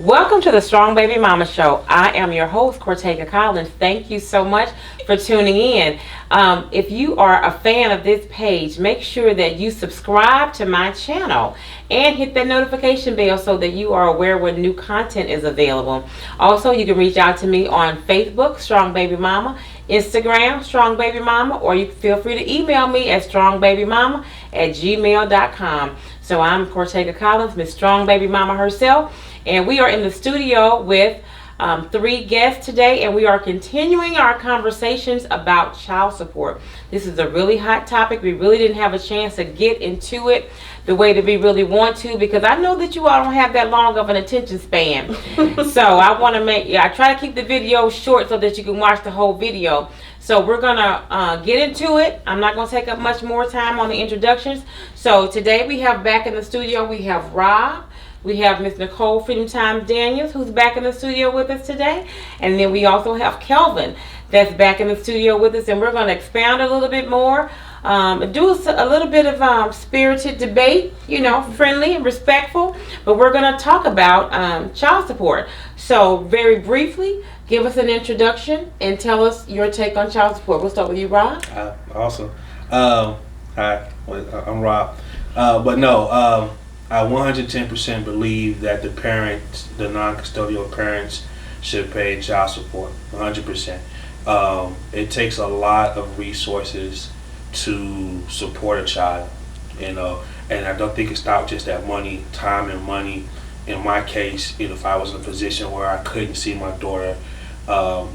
Welcome to the Strong Baby Mama Show. I am your host, Cortega Collins. Thank you so much for tuning in. If you are a fan of this page, make sure that you subscribe to my channel and hit that notification bell so that you are aware when new content is available. Also, you can reach out to me on Facebook, Strong Baby Mama, Instagram, Strong Baby Mama, or you can feel free to email me at strongbabymama@gmail.com. So I'm Cortega Collins, Miss Strong Baby Mama herself. And we are in the studio with 3 guests today, and we are continuing our conversations about child support. This is a really hot topic. We really didn't have a chance to get into it the way that we really want to, because I know that you all don't have that long of an attention span. So I want to I try to keep the video short so that you can watch the whole video. So we're going to get into it. I'm not going to take up much more time on the introductions. So today we have back in the studio, we have Rob. We have Miss Nicole Freedom Time Daniels, who's back in the studio with us today. And then we also have Kelvin that's back in the studio with us. And we're going to expound a little bit more, do a little bit of spirited debate, friendly and respectful. But we're going to talk about child support. So very briefly, give us an introduction and tell us your take on child support. We'll start with you, Rob. Awesome. Hi, I'm Rob. I 110% believe that the parents, the non-custodial parents, should pay child support. 100%. It takes a lot of resources to support a child, and I don't think it stops just at money, time and money. In my case, if I was in a position where I couldn't see my daughter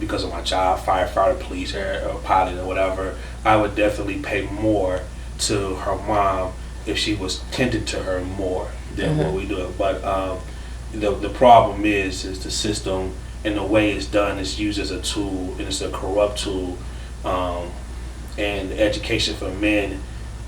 because of my job, firefighter, police, or pilot, or whatever, I would definitely pay more to her mom if she was tended to her more than what we do. But the problem is the system and the way it's done is used as a tool, and it's a corrupt tool, and education for men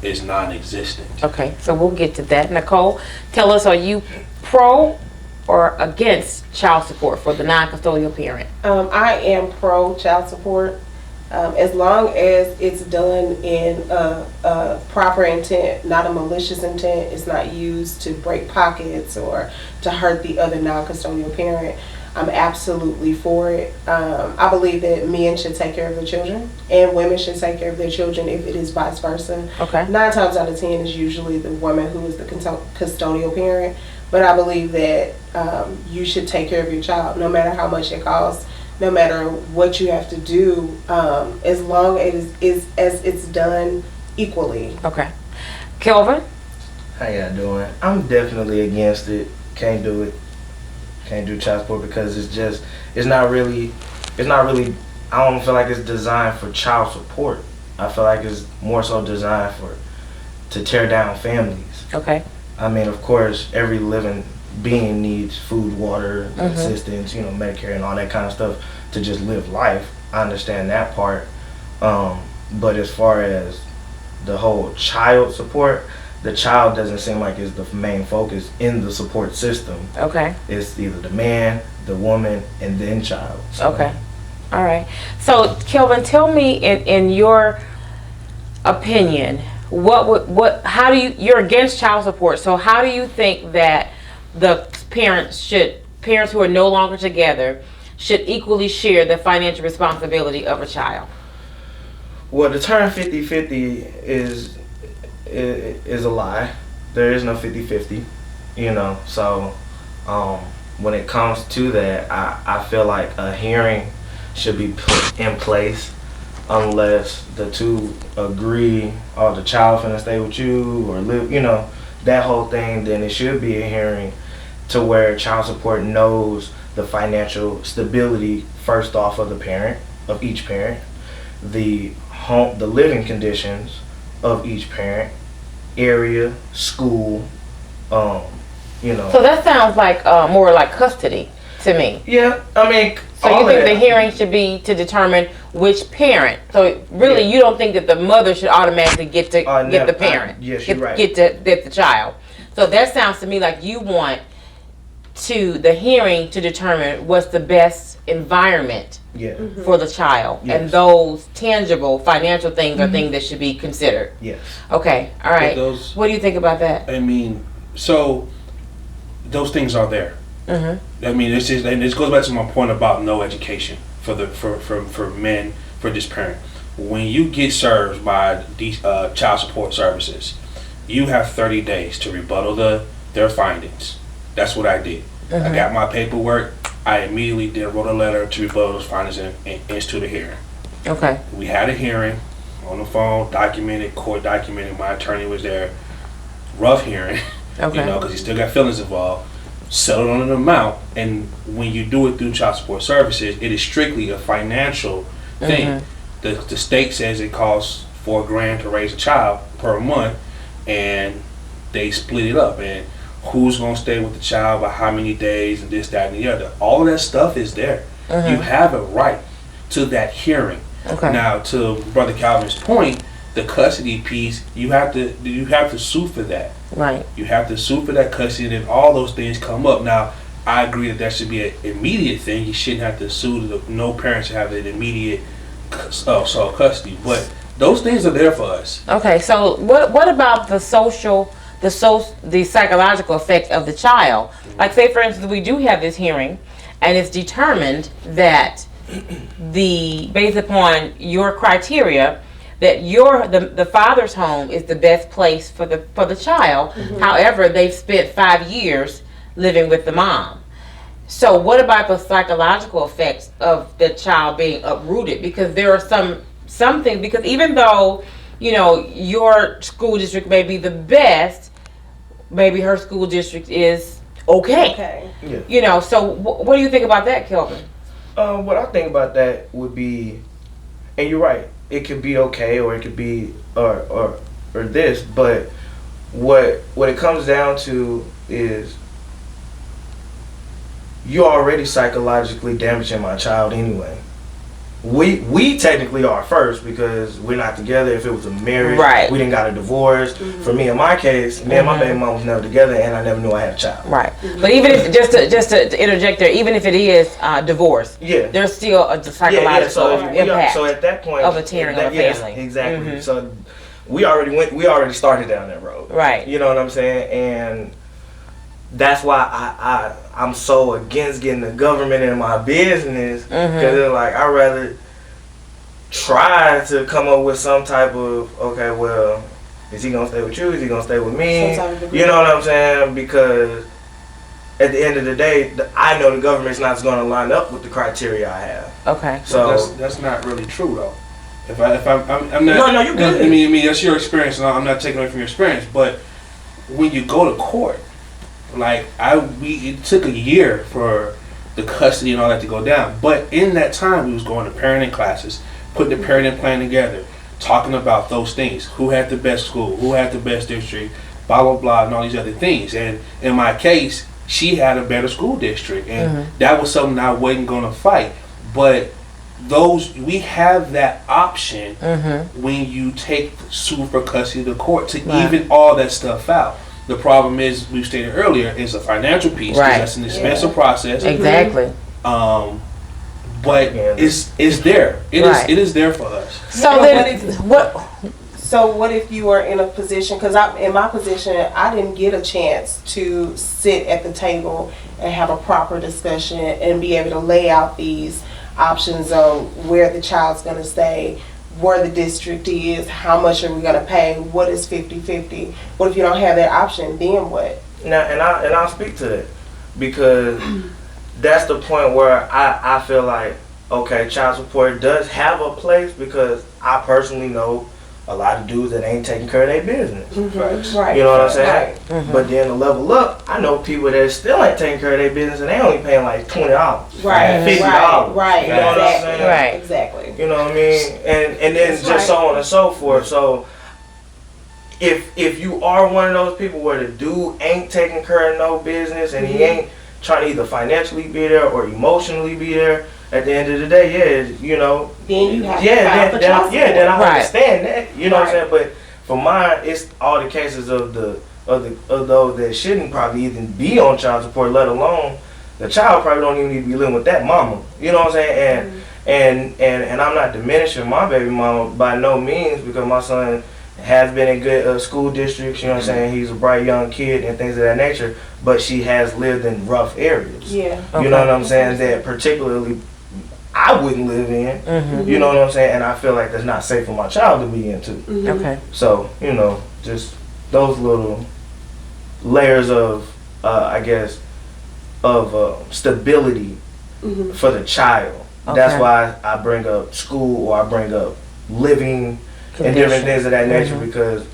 is non-existent. Okay, so we'll get to that. Nicole, tell us, are you pro or against child support for the non-custodial parent? I am pro child support. As long as it's done in a proper intent, not a malicious intent, it's not used to break pockets or to hurt the other non-custodial parent, I'm absolutely for it. I believe that men should take care of their children and women should take care of their children if it is vice versa. Okay. 9 times out of 10 is usually the woman who is the custodial parent, but I believe that you should take care of your child no matter how much it costs. No matter what you have to do, as long as it's done equally. Okay. Kelvin? How y'all doing? I'm definitely against it. Can't do it. Can't do child support because it's not really, I don't feel like it's designed for child support. I feel like it's more so designed to tear down families. Okay. I mean, of course, every living being needs food, water, assistance, Medicare and all that kind of stuff to just live life. I understand that part. But as far as the whole child support, the child doesn't seem like is the main focus in the support system. Okay. It's either the man, the woman, and then child. So. Okay. All right. So, Kelvin, tell me in your opinion, you're against child support, so how do you think that the parents who are no longer together should equally share the financial responsibility of a child? Well, the term 50-50 is a lie. There is no 50-50, so when it comes to that, I feel like a hearing should be put in place unless the two agree, or the child finna stay with you or live, that whole thing. Then it should be a hearing to where child support knows the financial stability first off of each parent, the living conditions of each parent, area, school, So that sounds like more like custody to me. Yeah, I mean. So you think the hearing should be to determine which parent? So really, you don't think that the mother should automatically get the parent? Yes, you're right. Get the child. So that sounds to me like you want the hearing to determine what's the best environment for the child, and those tangible financial things are things that should be considered. Yes. Okay. All right. What do you think about that? I mean, so those things are there. I mean, it's just, and this goes back to my point about no education for men, for this parent. When you get served by these child support services, you have 30 days to rebuttal their findings. That's what I did. I got my paperwork. I immediately wrote a letter to rebuttal those findings and institute a hearing. Okay. We had a hearing on the phone, documented, court documented. My attorney was there. Rough hearing, Okay. because he still got feelings involved. Settled on an amount, and when you do it through child support services, it is strictly a financial thing. The state says it costs $4,000 to raise a child per month, and they split it up. And who's gonna stay with the child by how many days, and this, that, and the other. All of that stuff is there. You have a right to that hearing. Okay. Now, to Brother Calvin's point, the custody piece, you have to sue for that. Right. You have to sue for that custody, and all those things come up. Now, I agree that should be an immediate thing. You shouldn't have to sue. No parent should have an immediate sole custody. But those things are there for us. Okay. So what about the psychological effect of the child? Like, say for instance, we do have this hearing, and it's determined that based upon your criteria, that the father's home is the best place for the child. However, they've spent 5 years living with the mom. So what about the psychological effects of the child being uprooted? Because there are something, because even though your school district may be the best, maybe her school district is okay. Yeah. So what do you think about that, Kelvin? What I think about that would be, and you're right, it could be okay, or it could be or this, but what it comes down to is you're already psychologically damaging my child anyway. We technically are first, because we're not together. If it was a marriage, right, we didn't got a divorce. For me, in my case, me and my baby mom was never together, and I never knew I had a child. Right. But even if, just to interject there, even if it is divorce, yeah, there's still a psychological impact. So at that point, of a tearing of a family. Yes, exactly. So we already started down that road. Right. You know what I'm saying? And that's why I'm so against getting the government in my business, because they're like, I'd rather try to come up with some type of, okay, well, is he gonna stay with you? Is he gonna stay with me? You know what I'm saying? Because at the end of the day, I know the government's not gonna line up with the criteria I have. Okay. So that's not really true though. If I'm not. No, you good. I mean that's your experience, and I'm not taking away from your experience. But when you go to court, like it took a year for the custody and all that to go down. But in that time, we was going to parenting classes, putting the parenting plan together, talking about those things. Who had the best school? Who had the best district? Blah blah blah, and all these other things. And in my case, she had a better school district, and that was something I wasn't going to fight. But we have that option when you sue for custody to court to even all that stuff out. The problem is, we stated earlier, is a financial piece. Right. That's an expensive process. Exactly. But it's there. It is there for us. So then, So what if you are in a position, because in my position, I didn't get a chance to sit at the table and have a proper discussion and be able to lay out these options on where the child's going to stay, where the district is, how much are we going to pay, what is 50-50. What if you don't have that option, then what? Now, and I'll speak to that, because that's the point where I feel like, okay, child support does have a place, because I personally know a lot of dudes that ain't taking care of their business. Right. You know what I'm saying? Right. But then to level up, I know people that still ain't taking care of their business, and they only paying like $20. Right. $50. Right. You know what I'm saying? Right. Exactly. You know what I mean? And then just so on and so forth. So if you are one of those people where the dude ain't taking care of no business, and he ain't trying to either financially be there or emotionally be there, at the end of the day, you know. Then you have to file for child support. Then I understand that. You know what I'm saying? But for mine, it's all the cases of those that shouldn't probably even be on child support, let alone the child probably don't even need to be living with that mama. You know what I'm saying? And I'm not diminishing my baby mama by no means, because my son has been in good school districts, you know what I'm saying? He's a bright young kid and things of that nature, but she has lived in rough areas. Yeah. You know what I'm saying? That particularly I wouldn't live in. Mm-hmm. You know what I'm saying? And I feel like that's not safe for my child to be into. Mm-hmm. Okay. So, you know, just those little layers of, I guess, of stability Mm-hmm. for the child. Okay. That's why I bring up school or I bring up living and different things of that nature because,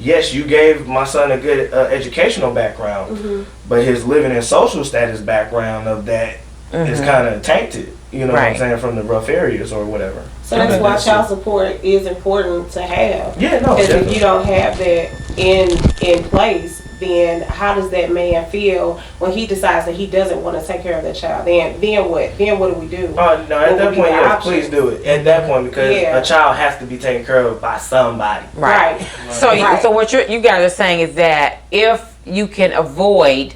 yes, you gave my son a good educational background, Mm-hmm. but his living and social status background of that is kind of tainted. You know what I'm saying, from the rough areas or whatever. So that's why child support is important to have. Yeah, no. Because if definitely. you don't have that in place, then how does that man feel when he decides that he doesn't want to take care of the child? Then what? Then what do we do? No, at that point, yes, please do it. At that point, because Yeah. a child has to be taken care of by somebody. Right. So, Right. so what you guys are saying is that if you can avoid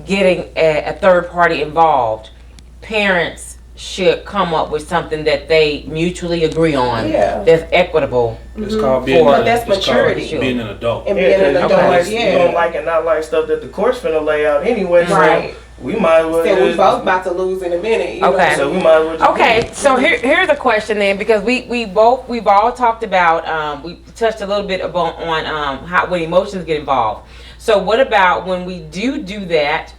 getting a third party involved, parents should come up with something that they mutually agree on. Yeah. That's equitable. It's called being, But that's it's called maturity. being an adult. And Yeah, being an 'cause adult, you don't like and not like stuff that the court's finna lay out anyway. Right. So we might as well. So we just- both about to lose in a minute. You Okay. Know? So we might as well. Just Okay, so here's a question then, because we've all talked about we touched a little bit about on how when emotions get involved. So what about when we do that,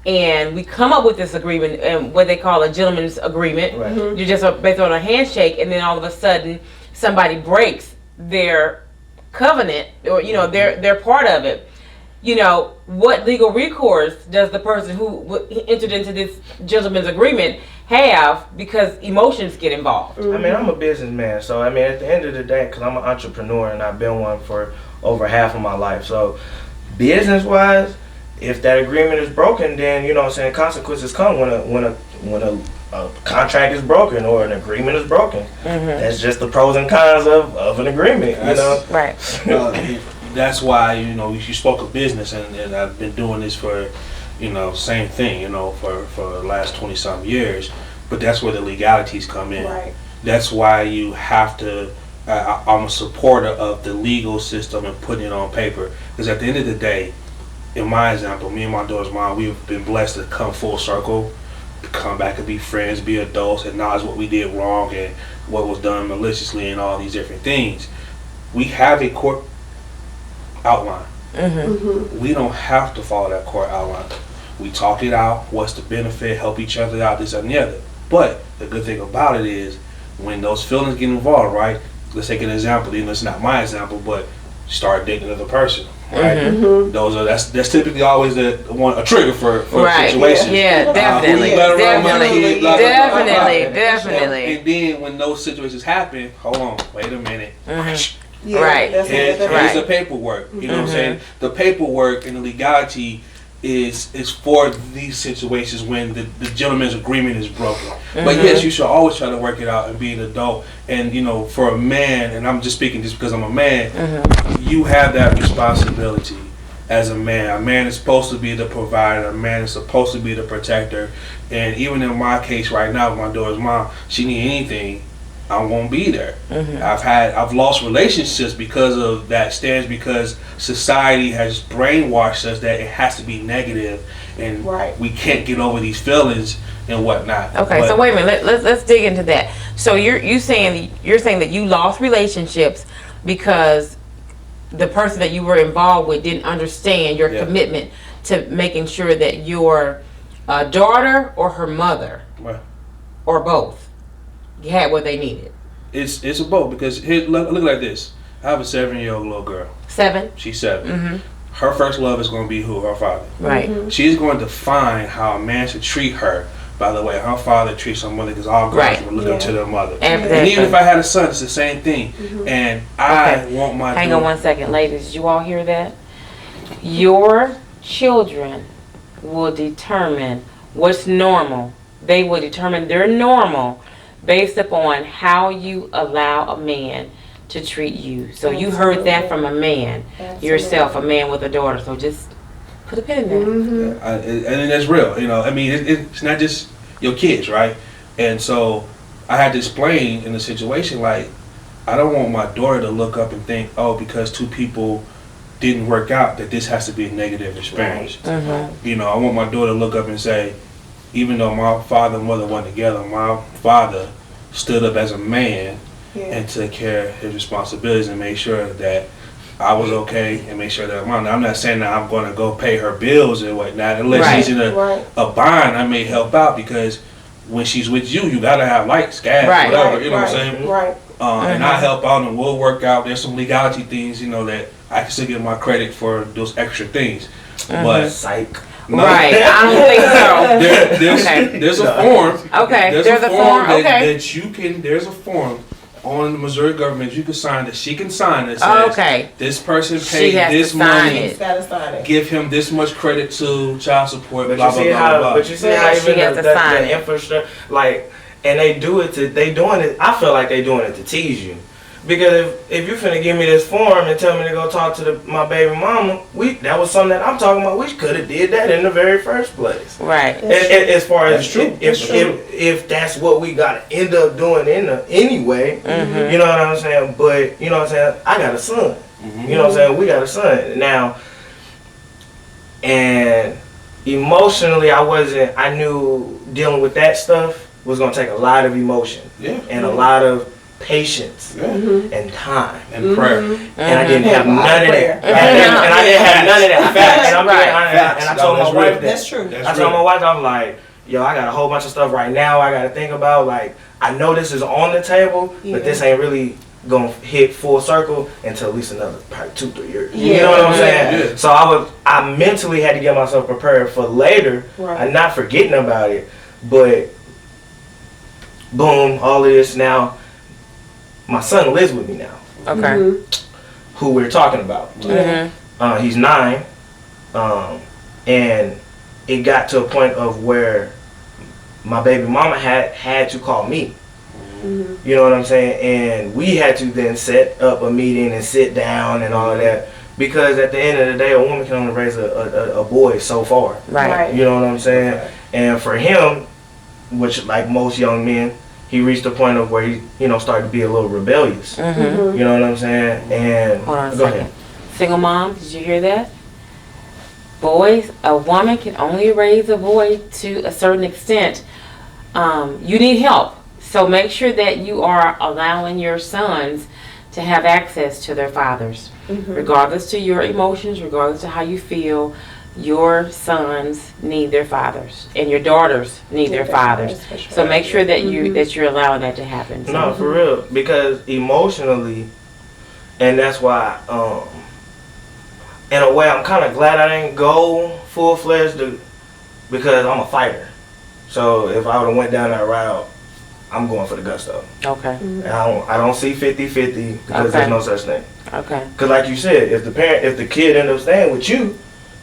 and we come up with this agreement and what they call a gentleman's agreement? Right. Mm-hmm. You just based on a handshake, and then all of a sudden somebody breaks their covenant, or they're part of it. You know, what legal recourse does the person who entered into this gentleman's agreement have because emotions get involved? I mean, I'm a businessman, so I mean, at the end of the day, because I'm an entrepreneur and I've been one for over half of my life. So, business-wise, if that agreement is broken, then you know what I'm saying, consequences come when a contract is broken or an agreement is broken. That's just the pros and cons of an agreement. You know, Right. That's why you spoke of business, and I've been doing this for same thing for the last 20-some years. But that's where the legalities come in. Right. That's why you have to. I'm a supporter of the legal system and putting it on paper, because at the end of the day, in my example, me and my daughter's mom, we've been blessed to come full circle, to come back and be friends, be adults, acknowledge what we did wrong and what was done maliciously and all these different things. We have a court outline. We don't have to follow that court outline. We talk it out, what's the benefit, help each other out, this and the other. But the good thing about it is when those feelings get involved, right? Let's take an example, even though it's not my example, but start dating another person, right? That's typically always a trigger for Right. situations. Yeah, definitely. Who you let around my kid, blah, blah, blah, blah, blah. Definitely. And then when those situations happen, hold on, wait a minute. Yeah, Right. That's Here's right. the paperwork. You know what I'm saying? The paperwork and the legality is for these situations when the gentleman's agreement is broken. But yes, you should always try to work it out and be an adult. And for a man, and I'm just speaking just because I'm a man, you have that responsibility as a man. A man is supposed to be the provider. A man is supposed to be the protector. And even in my case right now with my daughter's mom, she need anything, I won't be there. I've lost relationships because of that stance, because society has brainwashed us that it has to be negative and we can't get over these feelings and whatnot. Okay, so wait a minute. Let's dig into that. So you're saying that you lost relationships because the person that you were involved with didn't understand your commitment to making sure that your daughter or her mother or both had what they needed. It's a both, because here, look like this. I have a 7-year-old little girl. 7? She's 7. Her first love is going to be who? Her father. Right. She's going to find how a man should treat her by the way her father treats her mother, because all girls will look up to their mother. And even if I had a son, it's the same thing. And I want my Hang on one second, ladies. Did you all hear that? Your children will determine what's normal. They will determine their normal based upon how you allow a man to treat you. So you heard that from a man yourself, a man with a daughter. So just put a pin in there. And that's real, I mean, it's not just your kids, right? And so I had to explain in the situation, like, I don't want my daughter to look up and think, oh, because two people didn't work out, that this has to be a negative experience. You know, I want my daughter to look up and say, even though my father and mother weren't together, my father stood up as a man and took care of his responsibilities and made sure that I was okay and make sure that I'm not saying that I'm going to go pay her bills and whatnot. Unless she's in a bind, I may help out, because when she's with you, you got to have lights, gas, whatever. You know what I'm saying? Right. And I help out and we'll work out. There's some legality things, you know, that I can still get my credit for those extra things. But psych. No. Right, I don't think so. There's a form. Okay, There's a form okay. that you can. There's a form on the Missouri government you can sign, that she can sign, that says this person paid this money. She's gotta sign it. Give him this much credit to child support. But Blah you see blah how, blah. but you see how She even has to sign the it. infrastructure, like, and they doing it. I feel like they doing it to tease you, because if you finna give me this form and tell me to go talk to my baby mama, that was something that I'm talking about. We could have did that in the very first place. Right. As far as That's true. if that's what we gotta end up doing anyway, you know what I'm saying? But you know what I'm saying? I got a son. You know what I'm saying? We got a son now, and emotionally, I knew dealing with that stuff was gonna take a lot of emotion and a lot of patience and time and prayer. and I didn't have none of that. And I didn't have none of that. Facts. And I'm and I told my wife that. That's true. I told my wife, I'm like, yo, I got a whole bunch of stuff right now I got to think about. Like, I know this is on the table, but this ain't really gonna hit full circle until at least another probably 2-3 years. You know what I'm saying? Yeah. So I mentally had to get myself prepared for later. I'm not forgetting about it, but boom, all of this now. My son lives with me now. Okay. Who we're talking about. He's 9, and it got to a point of where my baby mama had to call me. You know what I'm saying? And we had to then set up a meeting and sit down and all of that, because at the end of the day, a woman can only raise a boy so far. Right. You know what I'm saying? And for him, which like most young men, he reached a point of where he, started to be a little rebellious. You know what I'm saying? And Hold on a go second. ahead. Single mom, did you hear that? Boys, a woman can only raise a boy to a certain extent. You need help. So make sure that you are allowing your sons to have access to their fathers. Regardless to your emotions, regardless to how you feel, your sons need their fathers, and your daughters need their fathers. So make sure that you're allowing that to happen. So. No, for real, because emotionally, and that's why, in a way, I'm kind of glad I didn't go full-fledged because I'm a fighter. So if I would have went down that route, I'm going for the gusto. Okay. And I don't see 50-50 because there's no such thing. Okay. Because like you said, if the kid ends up staying with you,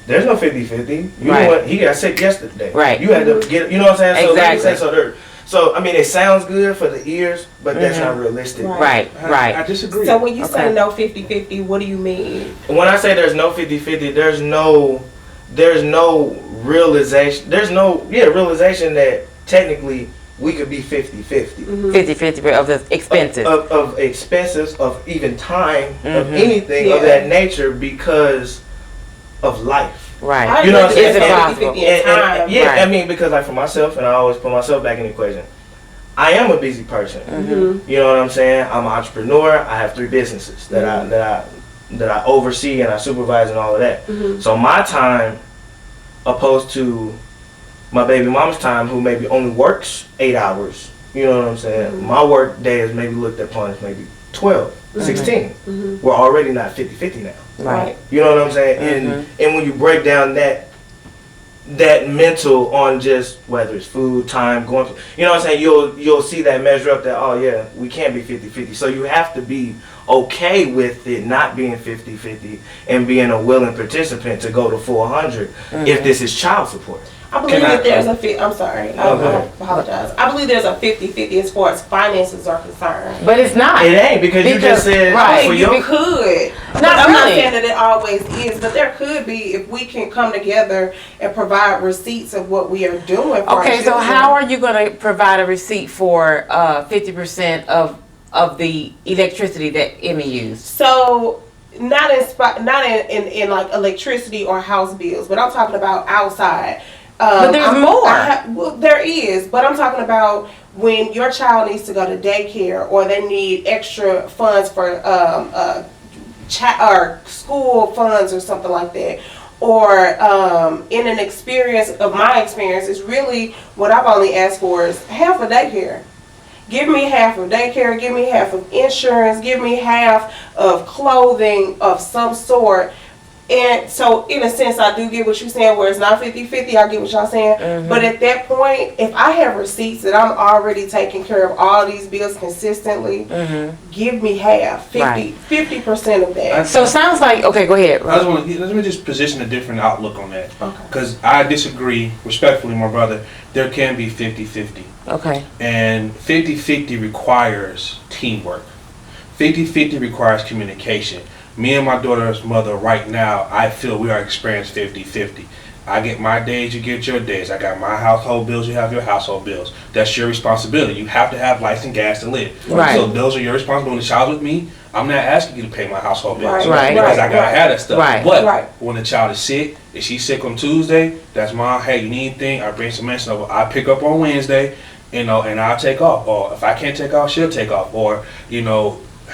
there's no 50-50. You know what? He got sick yesterday. Right. You had to get, you know what I'm saying? So Exactly. So I mean, it sounds good for the ears, but that's not realistic. Right. I disagree. So when you say no 50-50, what do you mean? When I say there's no 50-50, there's no realization. There's no realization that technically we could be 50-50. 50-50 of the expenses. Of expenses, of even time, of anything of that nature, because of life. Right. You know what I'm saying? It's possible. I mean, because like for myself, and I always put myself back in the equation, I am a busy person. You know what I'm saying? I'm an entrepreneur. I have 3 businesses that I oversee and I supervise and all of that. So my time, opposed to my baby mama's time, who maybe only works 8 hours, you know what I'm saying? My work day is maybe looked upon as maybe 12, 16. We're already not 50-50 now. Right. You know what I'm saying? And when you break down that mental on just whether it's food, time, going, you know what I'm saying? You'll see that measure up that, oh yeah, we can't be 50-50. So you have to be okay with it not being 50-50 and being a willing participant to go to 400 if this is child support. I believe that there's I'm sorry. I apologize. I believe there's a 50-50 as far as finances are concerned. But it's not. It ain't because you just said right. You could. I'm not saying that it always is, but there could be if we can come together and provide receipts of what we are doing. Okay, so how are you going to provide a receipt for 50% of of the electricity that Emmy used? So not in like electricity or house bills, but I'm talking about outside. But there's more. Well, there is, but I'm talking about when your child needs to go to daycare or they need extra funds for or school funds or something like that. Or in an experience of my experience, is really what I've only asked for is half of daycare. Give me half of daycare, give me half of insurance, give me half of clothing of some sort. And so, in a sense, I do get what you're saying, where it's not 50-50, I get what y'all saying. Mm-hmm. But at that point, if I have receipts that I'm already taking care of all these bills consistently, give me half, 50% of that. So it sounds like, okay, go ahead. I just want to let me just position a different outlook on that, Okay. because I disagree respectfully, my brother. There can be 50-50, Okay. and 50-50 requires teamwork. 50-50 requires communication. Me and my daughter's mother right now, I feel we are experiencing 50-50. I get my days, you get your days. I got my household bills, you have your household bills. That's your responsibility. You have to have lights and gas to live. Right. So those are your responsibilities. When the child's with me, I'm not asking you to pay my household bills. Right. Because I gotta have that stuff. Right. But Right. when the child is sick, if she's sick on Tuesday, that's my, hey, you need anything? I bring some medicine over. I pick up on Wednesday, and I'll take off. Or if I can't take off, she'll take off. Or,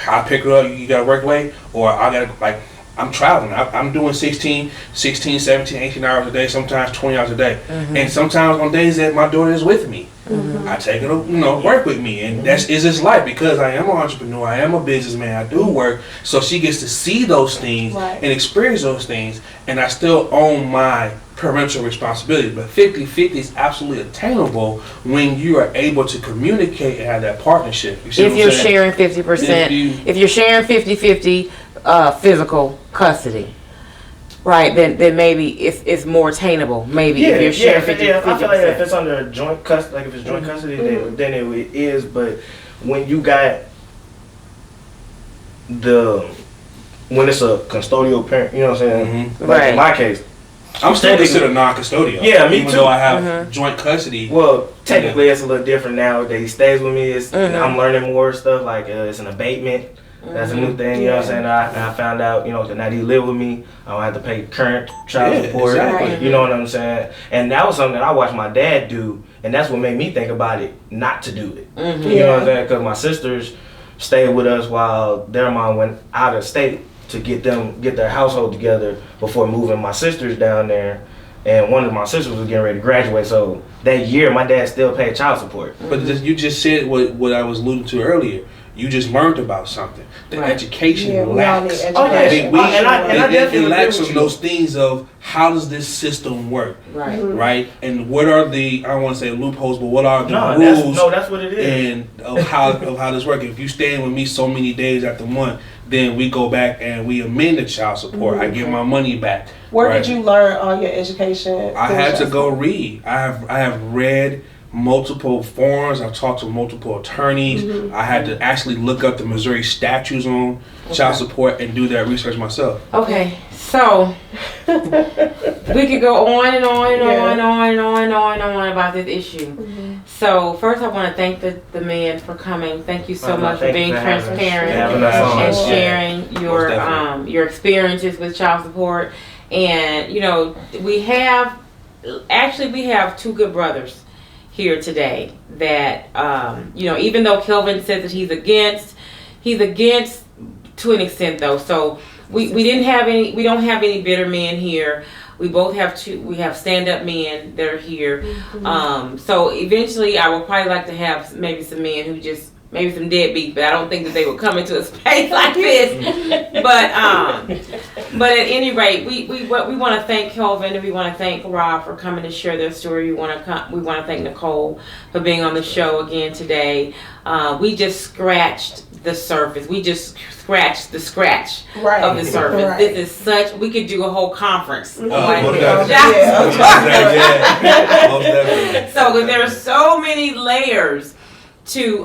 I pick her up, you gotta work late, or I gotta, I'm traveling. I'm doing 16, 17, 18 hours a day, sometimes 20 hours a day. And sometimes on days that my daughter is with me, I take her to, work with me. And that's just life, because I am an entrepreneur, I am a businessman, I do work. So she gets to see those things and experience those things, and I still own my parental responsibility. But 50-50 is absolutely attainable when you are able to communicate and have that partnership. You see If what you're I'm saying? sharing 50%, if you're sharing 50-50 physical custody, right, then maybe it's more attainable. Maybe if you're sharing 50%. I feel like if it's under joint custody, like if it's joint custody, then it is. But when you got when it's a custodial parent, you know what I'm saying? Like in my case, I'm still considered non-custodial. Yeah, me even too. though I have joint custody. Well, technically it's a little different now. He stays with me. I'm learning more stuff. Like it's an abatement. That's a new thing. You know what I'm saying? I found out. That now he live with me. I don't have to pay current child support. Exactly. You know what I'm saying? And that was something that I watched my dad do, and that's what made me think about it, not to do it. You know what I'm saying? Because my sisters stayed with us while their mom went out of state to get their household together before moving my sisters down there. And one of my sisters was getting ready to graduate, so that year my dad still paid child support. But you just said what I was alluding to earlier. You just learned about something. The education lacks. We all need education. It lacks on those things of how does this system work, right? And what are the, I don't want to say loopholes, but what are the rules? That's what it is. And of how this works. If you stay with me so many days after one, then we go back and we amend the child support. I get my money back. Where did you learn all your education? I had to go read. I have read multiple forms. I've talked to multiple attorneys. I had to actually look up the Missouri statutes on child support and do that research myself. Okay, so we could go on and on and on and on and on and on and on about this issue. So first I want to thank the men for coming. Thank you so much for being transparent and sharing your experiences with child support. And we have two good brothers here today that even though Kelvin says that he's against to an extent though. So we don't have any bitter men here. We both have stand-up men that are here. So eventually I would probably like to have maybe some men who just maybe some deadbeats, but I don't think that they would come into a space like this. But at any rate, we want to thank Kelvin and we want to thank Rob for coming to share their story. We want to thank Nicole for being on the show again today. We just scratched the surface. We just scratched the scratch of the surface. This is we could do a whole conference. So there are so many layers to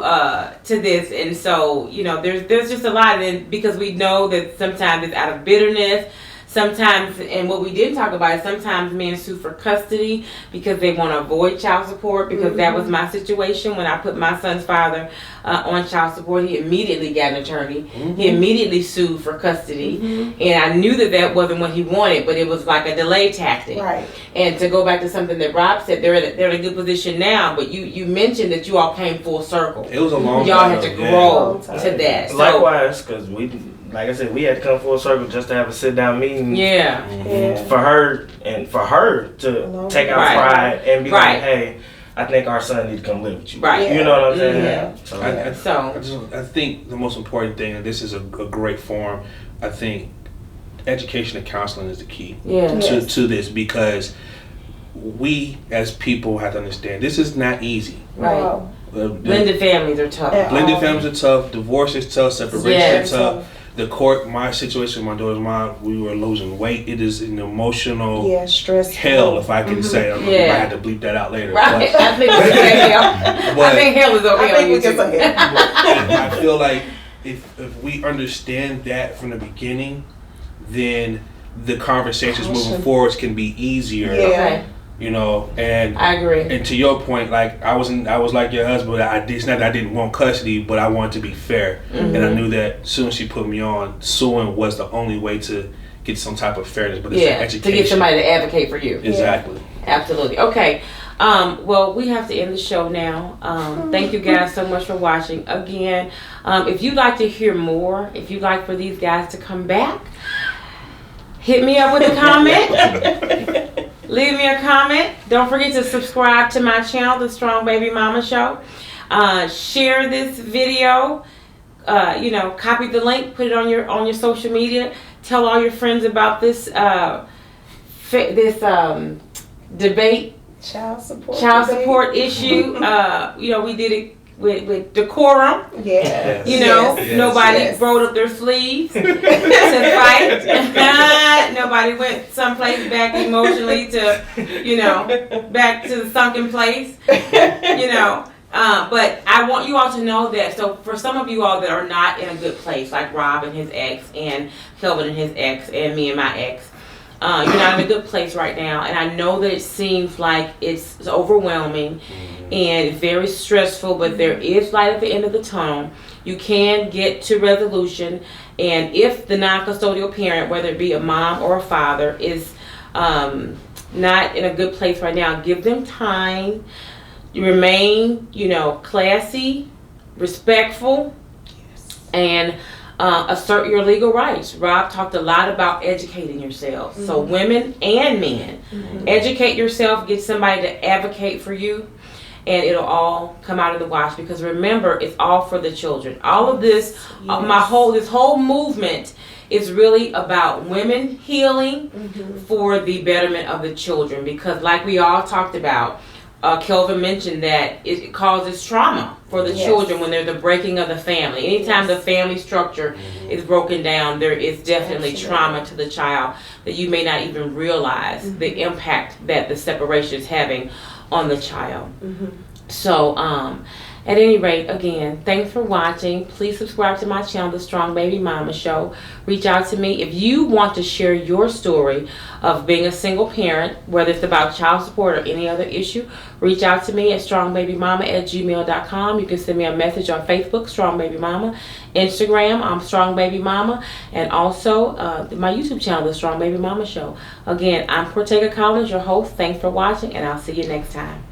this, and so there's just a lot, and because we know that sometimes it's out of bitterness, sometimes, and what we didn't talk about is sometimes men sue for custody because they want to avoid child support, because that was my situation when I put my son's father on child support, he immediately got an attorney. He immediately sued for custody. And I knew that that wasn't what he wanted, but it was like a delay tactic. Right. And to go back to something that Rob said, they're in a good position now, but you mentioned that you all came full circle. It was a long Y'all time. had to Yeah. grow to that. So, Likewise, because like I said, we had to come full circle just to have a sit down meeting. yeah. Yeah. For her to Along take the our way. pride and be Right. like, hey, I think our son needs to come live with you. Right. You know what I'm saying? Yeah. So, So, I think the most important thing, and this is a great forum, I think education and counseling is the key yeah. Yes. to this, because we as people have to understand this is not easy. Right. Wow. Blended families are tough. Yeah. Blended families are tough, divorce is tough, separation Yeah. is tough. The court, my situation, my daughter's mom, we were losing weight. It is an emotional Yeah, stress. hell, if I can say. I don't know if I Yeah. had to bleep that out later. Right. But, I think we can say hell. I but think hell is okay I think on we can YouTube. say it. I feel like if we understand that from the beginning, then the conversations moving forwards can be easier. Yeah. Okay. You know, and I agree. and to your point, like I was like your husband. It's not that I didn't want custody, but I wanted to be fair, and I knew that as soon as she put me on, suing was the only way to get some type of fairness. But it's Yeah. education. To get somebody to advocate for you. Exactly. Absolutely. Okay. Well, we have to end the show now. Thank you guys so much for watching. Again, if you'd like to hear more, if you'd like for these guys to come back, hit me up with a comment. Leave me a comment. Don't forget to subscribe to my channel, The Strong Baby Mama Show. Share this video. Copy the link, put it on your social media. Tell all your friends about this debate, Child support issue. We did it with decorum. Yeah. Yes. Nobody rolled up their sleeves to fight. Nobody went someplace back emotionally to, back to the sunken place. But I want you all to know that. So for some of you all that are not in a good place, like Rob and his ex, and Kelvin and his ex, and me and my ex, you're not in a good place right now. And I know that it seems like it's overwhelming and very stressful, but there is light at the end of the tunnel. You can get to resolution. And if the non-custodial parent, whether it be a mom or a father, is not in a good place right now, give them time. You remain, classy, respectful, and assert your legal rights. Rob talked a lot about educating yourself. So women and men, educate yourself, get somebody to advocate for you, and it'll all come out of the wash. Because remember, it's all for the children. All of this, this whole movement is really about women healing for the betterment of the children. Because like we all talked about, Kelvin mentioned that it causes trauma for the children when there's a breaking of the family. Anytime the family structure is broken down, there is definitely trauma to the child that you may not even realize the impact that the separation is having on the child. So, at any rate, again, thanks for watching. Please subscribe to my channel, The Strong Baby Mama Show. Reach out to me if you want to share your story of being a single parent, whether it's about child support or any other issue. Reach out to me at strongbabymama@gmail.com. You can send me a message on Facebook, Strong Baby Mama, Instagram, I'm Strong Baby Mama, and also my YouTube channel, The Strong Baby Mama Show. Again, I'm Cortega Collins, your host. Thanks for watching, and I'll see you next time.